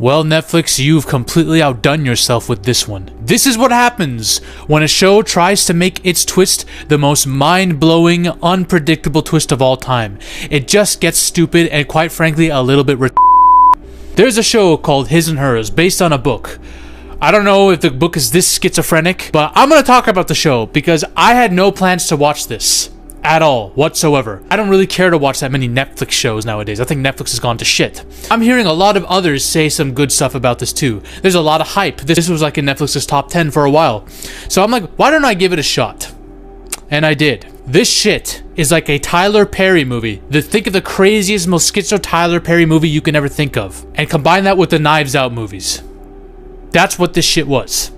Well, Netflix, you've completely outdone yourself with this one. This is what happens when a show tries to make its twist the most mind-blowing, unpredictable twist of all time. It just gets stupid and, quite frankly, a little bit There's a show called His and Hers, based on a book. I don't know if the book is this schizophrenic, but I'm gonna talk about the show because I had no plans to watch this. At all, whatsoever. I don't really care to watch that many Netflix shows nowadays. I think Netflix has gone to shit. I'm hearing a lot of others say some good stuff about this too. There's a lot of hype. This was like in Netflix's top 10 for a while. So I'm like, why don't I give it a shot? And I did. This shit is like a Tyler Perry movie. Think of the craziest, most schizo Tyler Perry movie you can ever think of. And combine that with the Knives Out movies. That's what this shit was.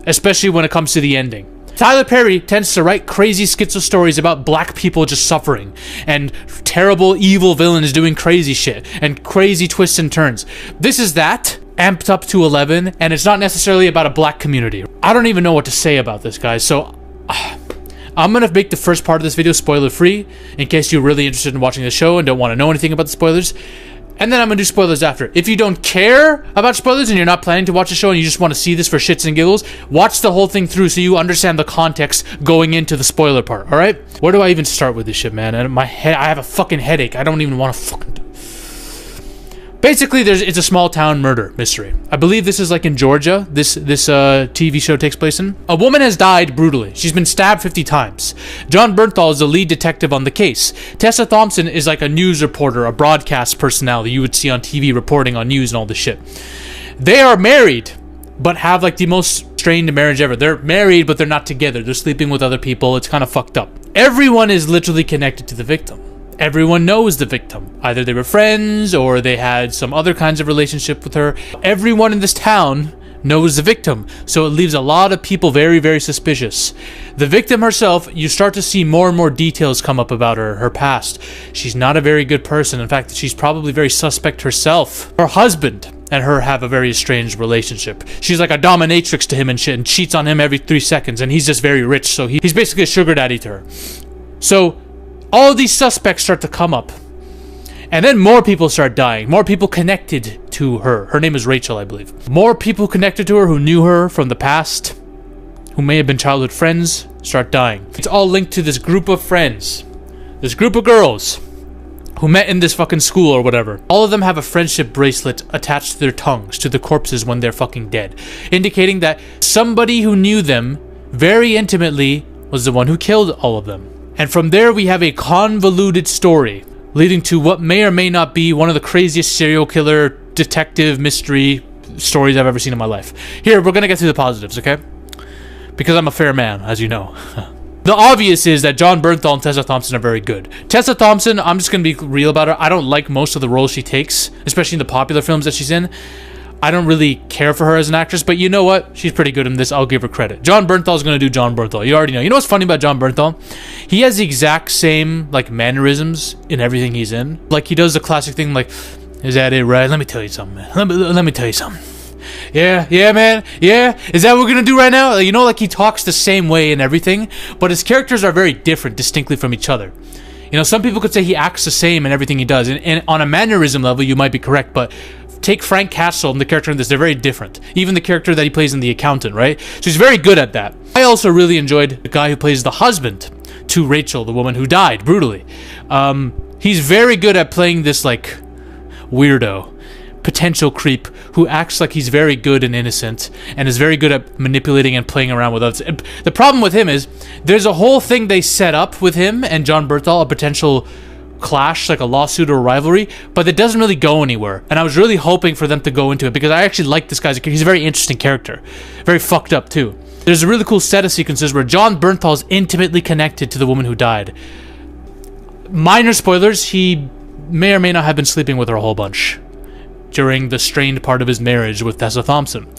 Especially when it comes to the ending. Tyler Perry tends to write crazy schizo stories about black people just suffering and terrible evil villains doing crazy shit and crazy twists and turns. This is that amped up to 11, and it's not necessarily about a black community. I don't even know what to say about this, guys, so I'm gonna make the first part of this video spoiler free in case you're really interested in watching the show and don't want to know anything about the spoilers. And then I'm going to do spoilers after. If you don't care about spoilers and you're not planning to watch the show and you just want to see this for shits and giggles, watch the whole thing through so you understand the context going into the spoiler part, alright? Where do I even start with this shit, man? And I have a fucking headache. I don't even want to fucking... Basically, it's a small town murder mystery. I believe this is like in Georgia, this TV show takes place in. A woman has died brutally. She's been stabbed 50 times. John Bernthal is the lead detective on the case. Tessa Thompson is like a news reporter, a broadcast personality you would see on TV reporting on news and all this shit. They are married, but have like the most strained marriage ever. They're married, but they're not together. They're sleeping with other people. It's kind of fucked up. Everyone is literally connected to the victim. Everyone knows the victim. Either they were friends or they had some other kinds of relationship with her. Everyone in this town knows the victim, so it leaves a lot of people very, very suspicious. The victim herself, you start to see more and more details come up about her past. She's not a very good person. In fact, she's probably very suspect herself. Her husband and her have a very strange relationship. She's like a dominatrix to him and shit and cheats on him every 3 seconds, and he's just very rich, so he's basically a sugar daddy to her. So all of these suspects start to come up. And then more people start dying. More people connected to her. Her name is Rachel, I believe. More people connected to her who knew her from the past, who may have been childhood friends, start dying. It's all linked to this group of friends. This group of girls who met in this fucking school or whatever. All of them have a friendship bracelet attached to their tongues, to the corpses when they're fucking dead. Indicating that somebody who knew them very intimately was the one who killed all of them. And from there we have a convoluted story leading to what may or may not be one of the craziest serial killer detective mystery stories I've ever seen in my life. Here, we're gonna get to the positives, okay? Because I'm a fair man, as you know. The obvious is that John Bernthal and Tessa Thompson are very good. Tessa Thompson, I'm just gonna be real about her. I don't like most of the roles she takes, especially in the popular films that she's in. I don't really care for her as an actress, but you know what? She's pretty good in this. I'll give her credit. John Bernthal is going to do John Bernthal. You already know. You know what's funny about John Bernthal? He has the exact same, like, mannerisms in everything he's in. Like, he does the classic thing, like, is that it, right? Let me tell you something, man. Let me tell you something. Yeah, man. Yeah? Is that what we're going to do right now? You know, like, he talks the same way and everything, but his characters are very different, distinctly from each other. You know, some people could say he acts the same in everything he does, and on a mannerism level, you might be correct, but take Frank Castle and the character in this, they're very different. Even the character that he plays in The Accountant, right? So he's very good at that. I also really enjoyed the guy who plays the husband to Rachel, the woman who died brutally. He's very good at playing this, like, weirdo, potential creep who acts like he's very good and innocent and is very good at manipulating and playing around with others. And the problem with him is there's a whole thing they set up with him and John Bernthal, a potential clash, like a lawsuit or a rivalry, but it doesn't really go anywhere. And I was really hoping for them to go into it because I actually like this guy's character. He's a very interesting character. Very fucked up too. There's a really cool set of sequences where John Bernthal is intimately connected to the woman who died. Minor spoilers, he may or may not have been sleeping with her a whole bunch during the strained part of his marriage with Tessa Thompson.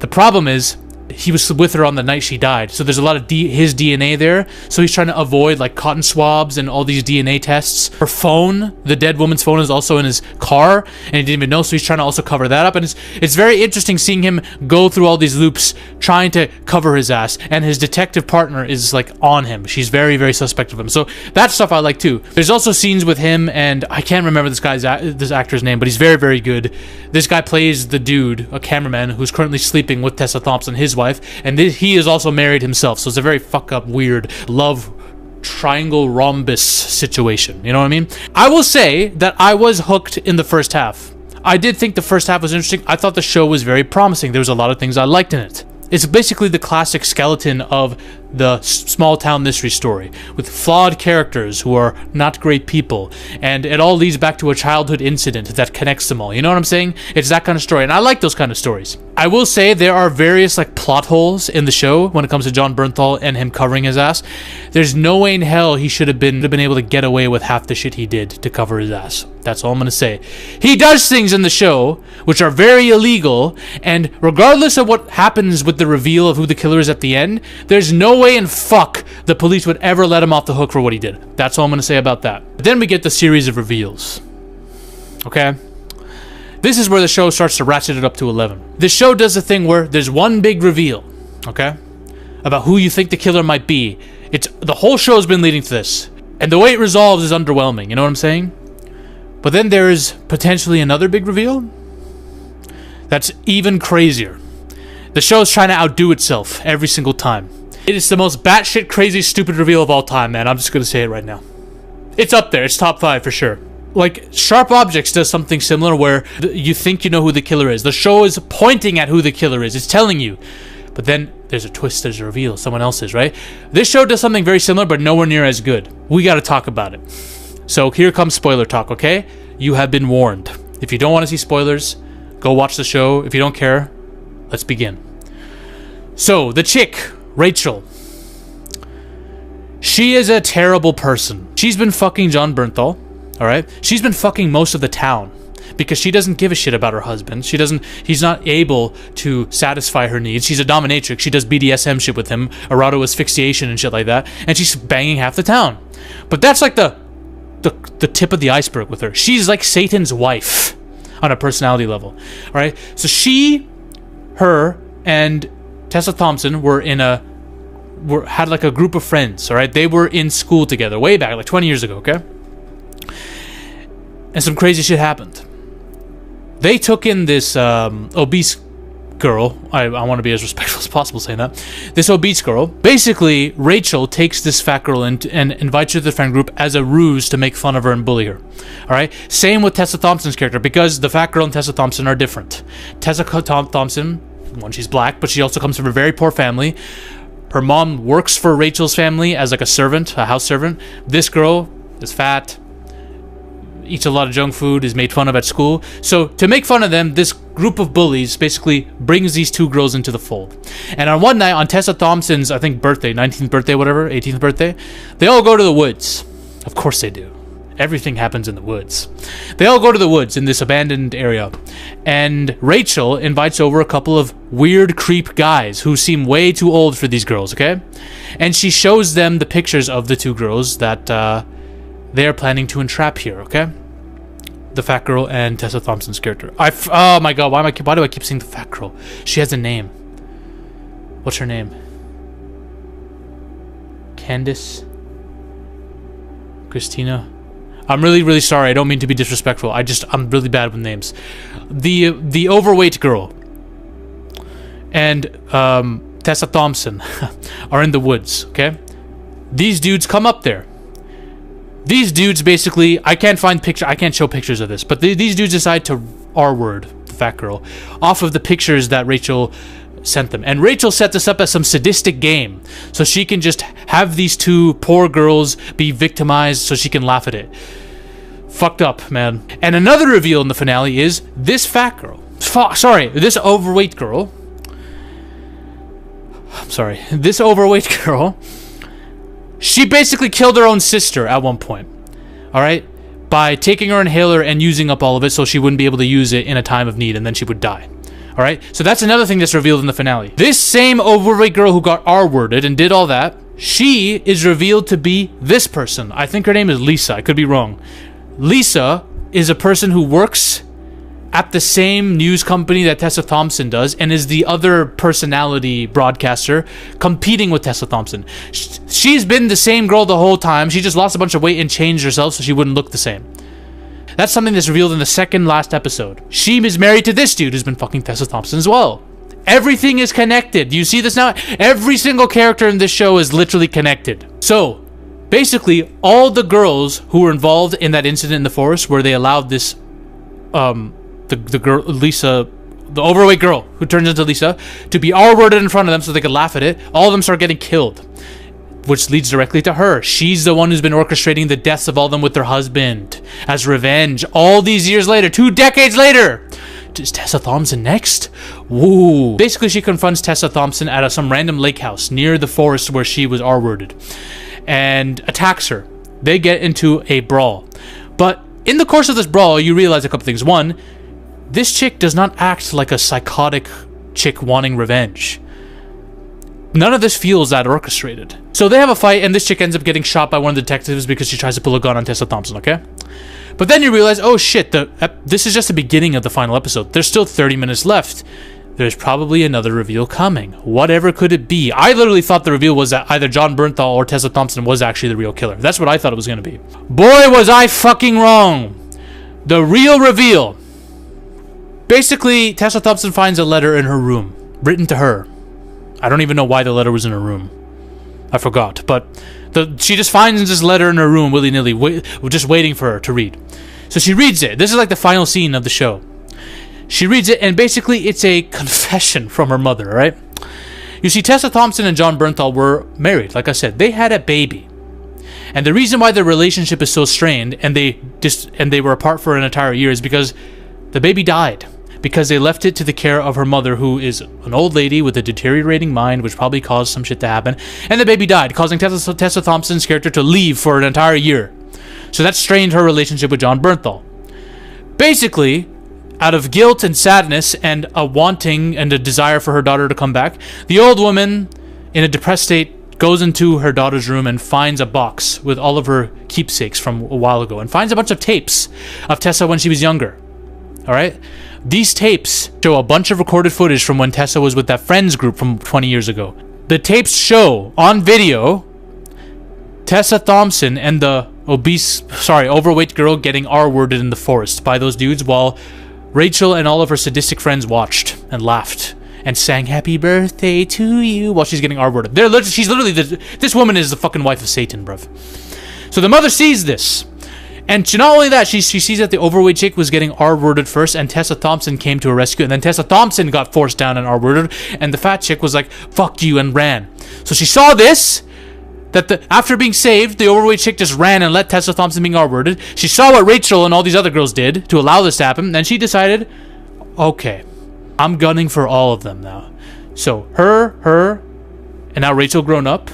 The problem is, he was with her on the night she died. So there's a lot of his DNA there. So he's trying to avoid like cotton swabs and all these DNA tests. Her phone, the dead woman's phone, is also in his car, and he didn't even know. So he's trying to also cover that up. And it's very interesting seeing him go through all these loops trying to cover his ass. And his detective partner is like on him. She's very, very suspect of him. So that stuff I like too. There's also scenes with him, and I can't remember this actor's name, but he's very, very good. This guy plays the dude, a cameraman who's currently sleeping with Tessa Thompson, his wife, and he is also married himself. So it's a very fuck up, weird love triangle rhombus situation. You know what I mean? I will say that I was hooked in the first half. I did think the first half was interesting. I thought the show was very promising. There was a lot of things I liked in it. It's basically the classic skeleton of the small town mystery story, with flawed characters who are not great people, and it all leads back to a childhood incident that connects them all. You know what I'm saying? It's that kind of story, and I like those kind of stories. I will say there are various like plot holes in the show when it comes to John Bernthal and him covering his ass. There's no way in hell he should have been able to get away with half the shit he did to cover his ass. That's all I'm gonna say. He does things in the show which are very illegal, and regardless of what happens with the reveal of who the killer is at the end, there's no way in fuck the police would ever let him off the hook for what he did. That's all I'm gonna say about that. But then we get the series of reveals. Okay? This is where the show starts to ratchet it up to 11. The show does a thing where there's one big reveal, okay, about who you think the killer might be. The whole show has been leading to this, and the way it resolves is underwhelming. You know what I'm saying? But then there is potentially another big reveal that's even crazier. The show's trying to outdo itself every single time. It is the most batshit crazy stupid reveal of all time, man. I'm just gonna say it right now. It's up there. It's top 5 for sure. Like, Sharp Objects does something similar where you think you know who the killer is. The show is pointing at who the killer is. It's telling you. But then there's a twist, there's a reveal. Someone else is, right? This show does something very similar, but nowhere near as good. We gotta talk about it. So here comes spoiler talk, okay? You have been warned. If you don't want to see spoilers, go watch the show. If you don't care, let's begin. So, the chick, Rachel. She is a terrible person. She's been fucking John Bernthal, alright? She's been fucking most of the town because she doesn't give a shit about her husband. He's not able to satisfy her needs. She's a dominatrix. She does BDSM shit with him, eroto asphyxiation and shit like that, and she's banging half the town. But that's like the tip of the iceberg with her. She's like Satan's wife on a personality level. Alright? So her and Tessa Thompson had like a group of friends, alright? They were in school together way back, like 20 years ago, okay? And some crazy shit happened. They took in this obese girl. I want to be as respectful as possible saying that. This obese girl. Basically, Rachel takes this fat girl and invites her to the friend group as a ruse to make fun of her and bully her. Alright? Same with Tessa Thompson's character, because the fat girl and Tessa Thompson are different. Tessa Thompson, one, she's black, but she also comes from a very poor family. Her mom works for Rachel's family as like a servant, a house servant. This girl is fat, eats a lot of junk food, is made fun of at school. So to make fun of them, this group of bullies basically brings these two girls into the fold. And on one night, on Tessa Thompson's, I think, birthday, 19th birthday, whatever, 18th birthday, they all go to the woods. Of course they do. Everything happens in the woods. They all go to the woods in this abandoned area. And Rachel invites over a couple of weird creep guys who seem way too old for these girls, okay? And she shows them the pictures of the two girls that they are planning to entrap here, okay? The fat girl and Tessa Thompson's character. Oh my god, why do I keep saying the fat girl? She has a name. What's her name? Candace? Christina? I'm really, really sorry. I don't mean to be disrespectful. I'm really bad with names. The overweight girl and Tessa Thompson are in the woods, okay? These dudes come up there. These dudes basically, I can't show pictures of this, but these dudes decide to R-word the fat girl off of the pictures that Rachel sent them. And Rachel set this up as some sadistic game so she can just have these two poor girls be victimized so she can laugh at it. Fucked up, man. And another reveal in the finale is this fat girl. This overweight girl. This overweight girl. She basically killed her own sister at one point. Alright? By taking her inhaler and using up all of it so she wouldn't be able to use it in a time of need, and then she would die. All right, so that's another thing that's revealed in the finale. This same overweight girl who got R-worded and did all that, she is revealed to be this person. I think her name is Lisa. I could be wrong. Lisa is a person who works at the same news company that Tessa Thompson does and is the other personality broadcaster competing with Tessa Thompson. She's been the same girl the whole time. She just lost a bunch of weight and changed herself so she wouldn't look the same. That's something that's revealed in the second last episode. She is married to this dude who's been fucking Tessa Thompson as well. Everything is connected. You see this now? Every single character in this show is literally connected. So, basically, all the girls who were involved in that incident in the forest where they allowed this, the girl, Lisa, the overweight girl who turns into Lisa, to be R-worded in front of them so they could laugh at it, all of them start getting killed. Which leads directly to her. She's the one who's been orchestrating the deaths of all of them with their husband as revenge all these years later, 2 decades later. Is Tessa Thompson next? Woo. Basically, she confronts Tessa Thompson at some random lake house near the forest where she was R-worded and attacks her. They get into a brawl. But in the course of this brawl, you realize a couple things. One, this chick does not act like a psychotic chick wanting revenge. None of this feels that orchestrated. So they have a fight, and this chick ends up getting shot by one of the detectives because she tries to pull a gun on Tessa Thompson, okay? But then you realize, oh shit, this is just the beginning of the final episode. There's still 30 minutes left. There's probably another reveal coming. Whatever could it be? I literally thought the reveal was that either John Bernthal or Tessa Thompson was actually the real killer. That's what I thought it was going to be. Boy, was I fucking wrong. The real reveal. Basically, Tessa Thompson finds a letter in her room, written to her. I don't even know why the letter was in her room. I forgot. But she just finds this letter in her room willy-nilly, just waiting for her to read. So she reads it. This is like the final scene of the show. She reads it, and basically it's a confession from her mother, right? You see, Tessa Thompson and John Bernthal were married. Like I said, they had a baby. And the reason why their relationship is so strained and they were apart for an entire year is because the baby died. Because they left it to the care of her mother, who is an old lady with a deteriorating mind, which probably caused some shit to happen. And the baby died, causing Tessa Thompson's character to leave for an entire year. So that strained her relationship with John Bernthal. Basically, out of guilt and sadness and a wanting and a desire for her daughter to come back, the old woman, in a depressed state, goes into her daughter's room and finds a box with all of her keepsakes from a while ago, and finds a bunch of tapes of Tessa when she was younger. Alright? These tapes show a bunch of recorded footage from when Tessa was with that friends group from 20 years ago. The tapes show, on video, Tessa Thompson and the overweight girl getting R-worded in the forest by those dudes while Rachel and all of her sadistic friends watched and laughed and sang happy birthday to you while she's getting R-worded. This woman is the fucking wife of Satan, bruv. So the mother sees this. And not only that, she sees that the overweight chick was getting R-worded first, and Tessa Thompson came to her rescue, and then Tessa Thompson got forced down and R-worded, and the fat chick was like, fuck you, and ran. So she saw this, that after being saved, the overweight chick just ran and let Tessa Thompson being R-worded. She saw what Rachel and all these other girls did to allow this to happen, and she decided, okay, I'm gunning for all of them now. So her, and now Rachel grown up,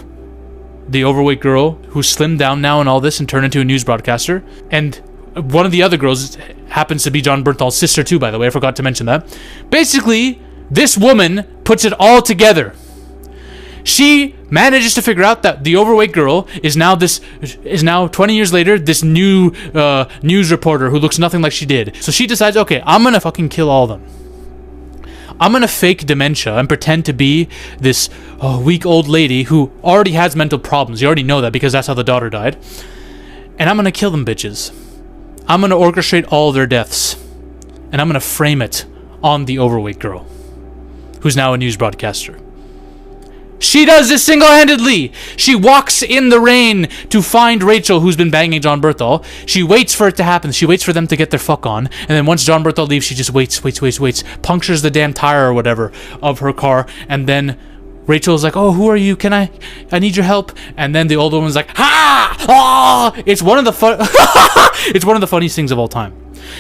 the overweight girl who slimmed down now and all this and turned into a news broadcaster. And one of the other girls happens to be John Bernthal's sister too, by the way. I forgot to mention that. Basically, this woman puts it all together. She manages to figure out that the overweight girl is now 20 years later, this new news reporter who looks nothing like she did. So she decides, okay, I'm gonna fucking kill all of them. I'm gonna fake dementia and pretend to be this weak old lady who already has mental problems. You already know that because that's how the daughter died. And I'm gonna kill them bitches. I'm gonna orchestrate all their deaths. And I'm gonna frame it on the overweight girl, who's now a news broadcaster. She does this single-handedly. She walks in the rain to find Rachel, who's been banging John Bernthal. She waits for it to happen. She waits for them to get their fuck on. And then once John Bernthal leaves, she just waits, punctures the damn tire or whatever of her car. And then Rachel's like, oh, who are you? I need your help. And then the old woman's like, ha! Oh! It's one of the funniest things of all time.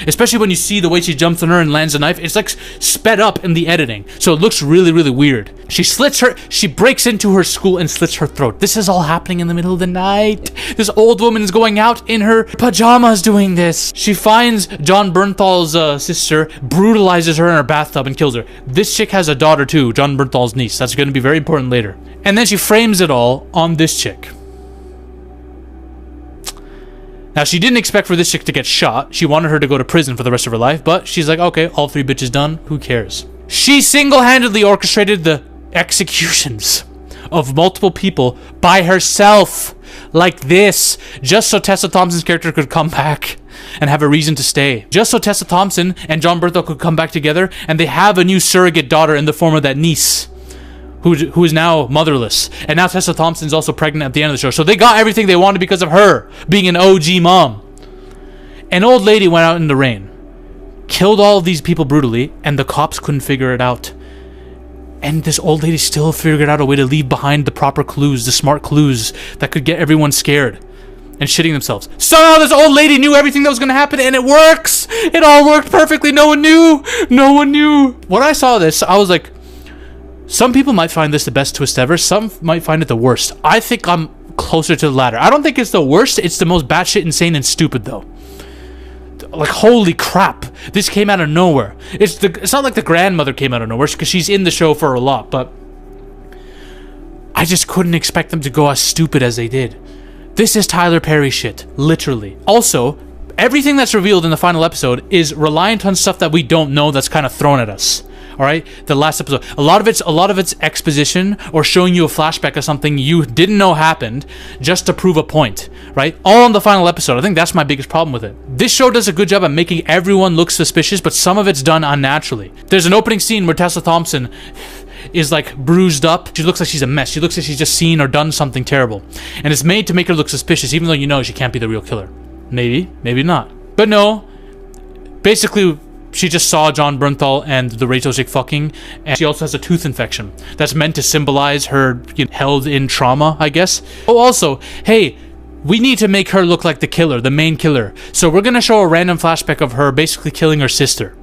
Especially when you see the way she jumps on her and lands a knife. It's like sped up in the editing. So it looks really, really weird. She breaks into her school and slits her throat. This is all happening in the middle of the night. This old woman is going out in her pajamas doing this. She finds John Bernthal's sister, brutalizes her in her bathtub and kills her. This chick has a daughter too, John Bernthal's niece. That's going to be very important later. And then she frames it all on this chick. Now, she didn't expect for this chick to get shot. She wanted her to go to prison for the rest of her life, but she's like, okay, all 3 bitches done. Who cares? She single-handedly orchestrated the executions of multiple people by herself, like this, just so Tessa Thompson's character could come back and have a reason to stay. Just so Tessa Thompson and John Bernthal could come back together, and they have a new surrogate daughter in the form of that niece, who is now motherless. And now Tessa Thompson's also pregnant at the end of the show. So they got everything they wanted because of her being an OG mom. An old lady went out in the rain, killed all of these people brutally, and the cops couldn't figure it out. And this old lady still figured out a way to leave behind the proper clues, the smart clues that could get everyone scared and shitting themselves. Somehow this old lady knew everything that was going to happen, and it works! It all worked perfectly. No one knew. No one knew. When I saw this, I was like, some people might find this the best twist ever. Some might find it the worst. I think I'm closer to the latter. I don't think it's the worst. It's the most batshit insane and stupid, though. Like, holy crap. This came out of nowhere. It's not like the grandmother came out of nowhere, because she's in the show for a lot, but I just couldn't expect them to go as stupid as they did. This is Tyler Perry shit. Literally. Also, everything that's revealed in the final episode is reliant on stuff that we don't know that's kind of thrown at us. All right, the last episode, a lot of it's exposition or showing you a flashback of something you didn't know happened just to prove a point, right? All in the final episode. I think that's my biggest problem with it. This show does a good job at making everyone look suspicious, but some of it's done unnaturally. There's an opening scene where Tessa Thompson is like bruised up. She looks like she's a mess. She looks like she's just seen or done something terrible, and it's made to make her look suspicious, even though you know she can't be the real killer. Maybe not. But no, basically, she just saw John Bernthal and the Rachel chick fucking, and she also has a tooth infection that's meant to symbolize her held in trauma, I guess. Oh, also, hey, we need to make her look like the killer, the main killer. So we're gonna show a random flashback of her basically killing her sister.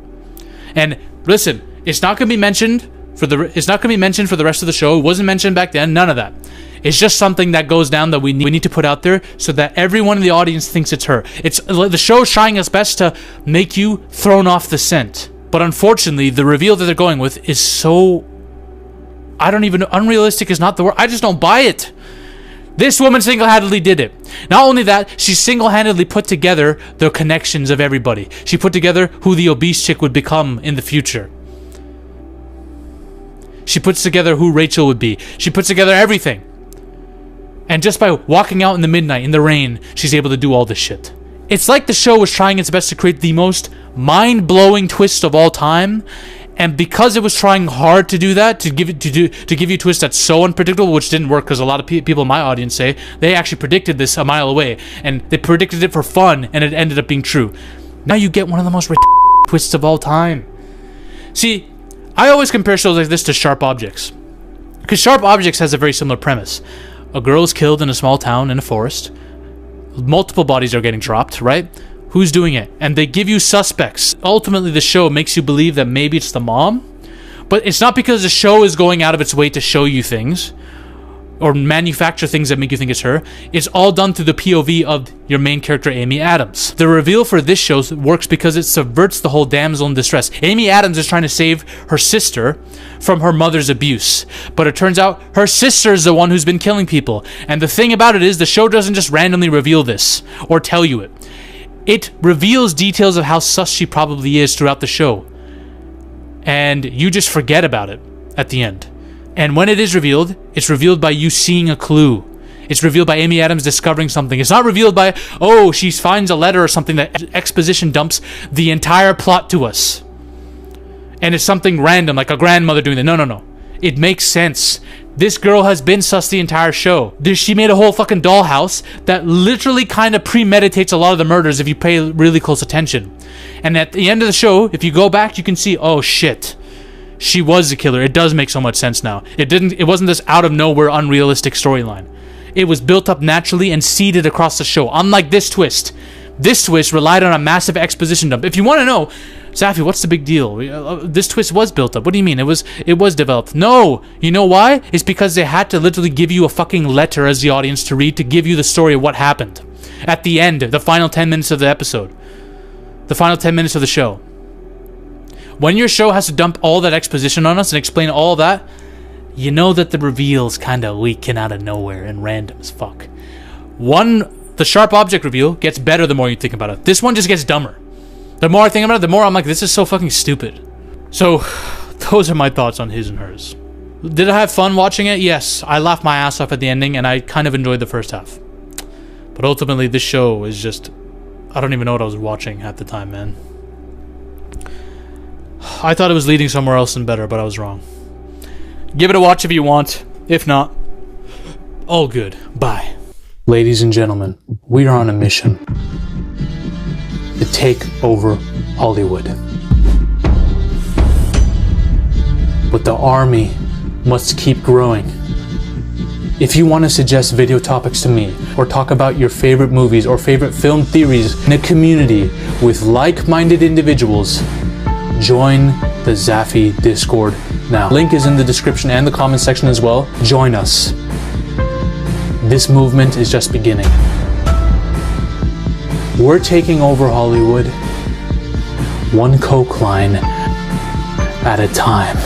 And listen, it's not gonna be mentioned for the rest of the show. It wasn't mentioned back then. None of that. It's just something that goes down that we need to put out there so that everyone in the audience thinks it's her. It's the show's trying its best to make you thrown off the scent. But unfortunately, the reveal that they're going with is so... unrealistic is not the word. I just don't buy it. This woman single-handedly did it. Not only that, she single-handedly put together the connections of everybody. She put together who the obese chick would become in the future. She puts together who Rachel would be. She puts together everything. And just by walking out in the midnight, in the rain, she's able to do all this shit. It's like the show was trying its best to create the most mind-blowing twist of all time, and because it was trying hard to do that, to give you a twist that's so unpredictable, which didn't work because a lot of people in my audience say they actually predicted this a mile away, and they predicted it for fun, and it ended up being true. Now you get one of the most twists of all time. See, I always compare shows like this to Sharp Objects, because Sharp Objects has a very similar premise. A girl is killed in a small town in a forest. Multiple bodies are getting dropped, right? Who's doing it? And they give you suspects. Ultimately, the show makes you believe that maybe it's the mom. But it's not because the show is going out of its way to show you things or manufacture things that make you think it's her. It's all done through the POV of your main character, Amy Adams. The reveal for this show works because it subverts the whole damsel in distress. Amy Adams is trying to save her sister from her mother's abuse, but it turns out her sister is the one who's been killing people. And the thing about it is, the show doesn't just randomly reveal this or tell you it. It reveals details of how sus she probably is throughout the show, and you just forget about it at the end. And when it is revealed, it's revealed by you seeing a clue. It's revealed by Amy Adams discovering something. It's not revealed by, oh, she finds a letter or something that exposition dumps the entire plot to us. And it's something random, like a grandmother doing that. No. It makes sense. This girl has been sus the entire show. She made a whole fucking dollhouse that literally kind of premeditates a lot of the murders if you pay really close attention. And at the end of the show, if you go back, you can see, oh shit, she was the killer. It does make so much sense now. It wasn't this out of nowhere unrealistic storyline. It was built up naturally and seeded across the show. Unlike this twist. This twist relied on a massive exposition dump. If you want to know, Zafi, what's the big deal? This twist was built up. What do you mean? It was developed. No! You know why? It's because they had to literally give you a fucking letter as the audience to read to give you the story of what happened. At the end, the final 10 minutes of the episode. The final 10 minutes of the show. When your show has to dump all that exposition on us and explain all that, you know that the reveal's kinda leaking out of nowhere and random as fuck. The sharp object reveal gets better the more you think about it. This one just gets dumber. The more I think about it, the more I'm like, this is so fucking stupid. So, those are my thoughts on his and hers. Did I have fun watching it? Yes. I laughed my ass off at the ending, and I kind of enjoyed the first half. But ultimately, this show is just... I don't even know what I was watching at the time, man. I thought it was leading somewhere else and better, but I was wrong. Give it a watch if you want. If not, all good. Bye. Ladies and gentlemen, we are on a mission to take over Hollywood. But the army must keep growing. If you want to suggest video topics to me, or talk about your favorite movies or favorite film theories in a community with like-minded individuals, join the Zafi Discord now. Link is in the description and the comment section as well. Join us. This movement is just beginning. We're taking over Hollywood, one coke line at a time.